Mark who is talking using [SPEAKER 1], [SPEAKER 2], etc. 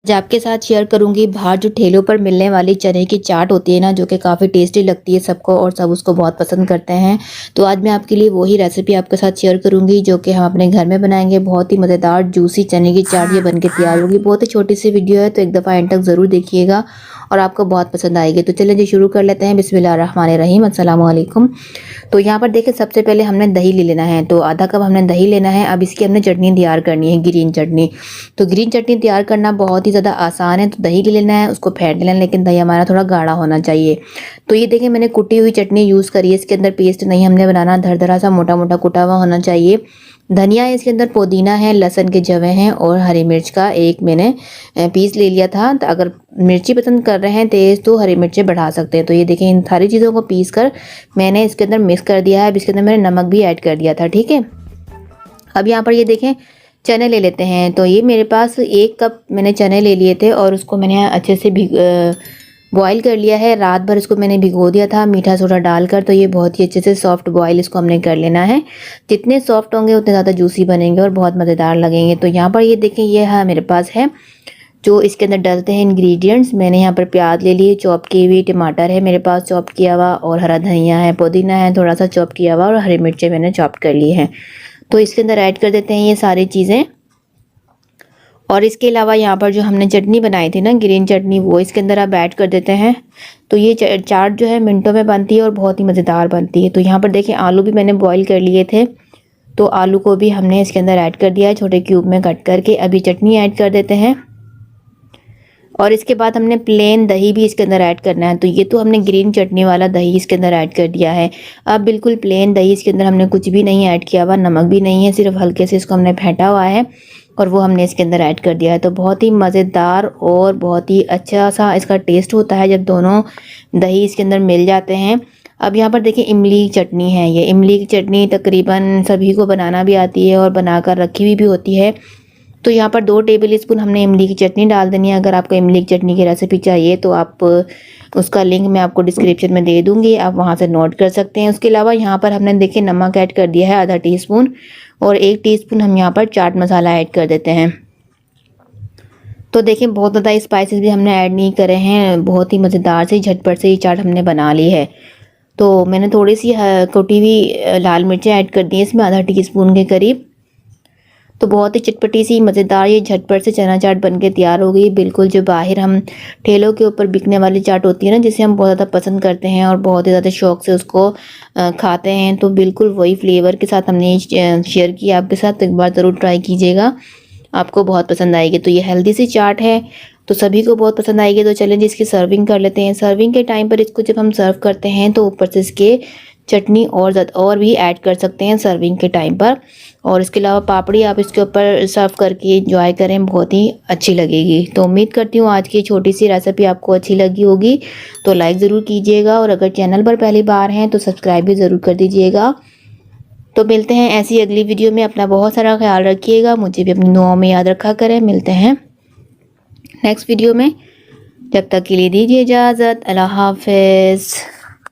[SPEAKER 1] आज आपके साथ शेयर करूंगी बाहर जो ठेलों पर मिलने वाली चने की चाट होती है ना, जो कि काफ़ी टेस्टी लगती है सबको और सब उसको बहुत पसंद करते हैं। तो आज मैं आपके लिए वही रेसिपी आपके साथ शेयर करूंगी जो कि हम अपने घर में बनाएंगे। बहुत ही मज़ेदार जूसी चने की चाट ये बन के तैयार होगी। बहुत ही छोटी सी वीडियो है, तो एक दफ़ा एंड तक ज़रूर देखिएगा और आपको बहुत पसंद आएगी। तो चलिए जी शुरू कर लेते हैं। बिस्मिल्लाहिर्रहमानिर्रहीम, अस्सलाम वालेकुम। तो यहाँ पर देखिए सबसे पहले हमने दही ले लेना है। तो आधा कप हमने दही लेना है। अब इसकी हमने चटनी तैयार करनी है, ग्रीन चटनी। तो ग्रीन चटनी तैयार करना बहुत ही ज़्यादा आसान है। तो दही ले लेना है, उसको फेंट लेना है, लेकिन दही हमारा थोड़ा गाढ़ा होना चाहिए। तो ये देखिए मैंने कुटी हुई चटनी यूज़ करी है। इसके अंदर पेस्ट नहीं हमने बनाना, दरदरा सा मोटा मोटा कुटा हुआ होना चाहिए। धनिया है इसके अंदर, पुदीना है, लहसुन के जवे हैं और हरी मिर्च का एक मैंने पीस ले लिया था। तो अगर मिर्ची पसंद कर रहे हैं तेज़ तो हरी मिर्चें बढ़ा सकते हैं। तो ये देखिए इन सारी चीज़ों को पीस कर मैंने इसके अंदर मिक्स कर दिया है। अब इसके अंदर मैंने नमक भी ऐड कर दिया था, ठीक है। अब यहाँ पर ये देखें चने ले लेते हैं। तो ये मेरे पास 1 कप मैंने चने ले लिए थे और उसको मैंने अच्छे से बॉईल कर लिया है। रात भर इसको मैंने भिगो दिया था मीठा सोडा डालकर। तो ये बहुत ही अच्छे से सॉफ्ट बॉईल इसको हमने कर लेना है। जितने सॉफ्ट होंगे उतने ज़्यादा जूसी बनेंगे और बहुत मज़ेदार लगेंगे। तो यहाँ पर ये देखें ये है मेरे पास है जो इसके अंदर डलते हैं इंग्रेडिएंट्स। मैंने यहाँ पर प्याज ले लिए चॉप की हुई, टमाटर है मेरे पास चॉप किया हुआ और हरा धनिया है, पुदीना है थोड़ा सा चॉप किया हुआ और हरी मिर्चें मैंने चॉप कर ली हैं। तो इसके अंदर ऐड कर देते हैं ये सारी चीज़ें। और इसके अलावा यहाँ पर जो हमने चटनी बनाई थी ना ग्रीन चटनी, वो इसके अंदर अब ऐड कर देते हैं। तो ये चाट जो है मिनटों में बनती है और बहुत ही मज़ेदार बनती है। तो यहाँ पर देखिए आलू भी मैंने बॉईल कर लिए थे, तो आलू को भी हमने इसके अंदर ऐड कर दिया है छोटे क्यूब में कट करके। अभी चटनी ऐड कर देते हैं और इसके बाद हमने प्लेन दही भी इसके अंदर ऐड करना है। तो ये तो हमने ग्रीन चटनी वाला दही इसके अंदर ऐड कर दिया है। अब बिल्कुल प्लेन दही, इसके अंदर हमने कुछ भी नहीं ऐड किया हुआ, नमक भी नहीं है, सिर्फ हल्के से इसको हमने फेंटा हुआ है और वो हमने इसके अंदर ऐड कर दिया है। तो बहुत ही मज़ेदार और बहुत ही अच्छा सा इसका टेस्ट होता है जब दोनों दही इसके अंदर मिल जाते हैं। अब यहाँ पर देखिए इमली की चटनी है। ये इमली की चटनी तकरीबन सभी को बनाना भी आती है और बनाकर रखी हुई भी होती है। तो यहाँ पर 2 टेबल स्पून हमने इमली की चटनी डाल देनी है। अगर आपको इमली की चटनी की रेसिपी चाहिए तो आप उसका लिंक मैं आपको डिस्क्रिप्शन में दे दूँगी, आप वहाँ से नोट कर सकते हैं। उसके अलावा यहाँ पर हमने देखिए नमक ऐड कर दिया है आधा टीस्पून और 1 टीस्पून हम यहाँ पर चाट मसाला ऐड कर देते हैं। तो देखिए बहुत ज़्यादा स्पाइसेस भी हमने ऐड नहीं करे हैं, बहुत ही मज़ेदार से झटपट से ये चाट हमने बना ली है। तो मैंने थोड़ी सी कुटी हुई लाल मिर्चें ऐड कर दी है इसमें, आधा टीस्पून के करीब। तो बहुत ही चटपटी सी मज़ेदार ये झटपट से चना चाट बनके तैयार हो गई। बिल्कुल जो बाहर हम ठेलों के ऊपर बिकने वाली चाट होती है ना, जिसे हम बहुत ज़्यादा पसंद करते हैं और बहुत ही ज़्यादा शौक़ से उसको खाते हैं, तो बिल्कुल वही फ्लेवर के साथ हमने शेयर किया आपके साथ। तो एक बार ज़रूर ट्राई कीजिएगा, आपको बहुत पसंद आएगी। तो ये हेल्दी सी चाट है तो सभी को बहुत पसंद आएगी। तो चलें जी इसकी सर्विंग कर लेते हैं। सर्विंग के टाइम पर इसको जब हम सर्व करते हैं तो ऊपर से इसके चटनी और भी ऐड कर सकते हैं सर्विंग के टाइम पर। और इसके अलावा पापड़ी आप इसके ऊपर सर्व करके एंजॉय करें, बहुत ही अच्छी लगेगी। तो उम्मीद करती हूँ आज की छोटी सी रेसिपी आपको अच्छी लगी होगी। तो लाइक ज़रूर कीजिएगा और अगर चैनल पर पहली बार हैं तो सब्सक्राइब भी ज़रूर कर दीजिएगा। तो मिलते हैं ऐसी अगली वीडियो में। अपना बहुत सारा ख्याल रखिएगा, मुझे भी अपनी दुआओं में याद रखा करें। मिलते हैं नेक्स्ट वीडियो में, जब तक के लिए दीजिए इजाज़त। अल्लाह हाफ़िज़।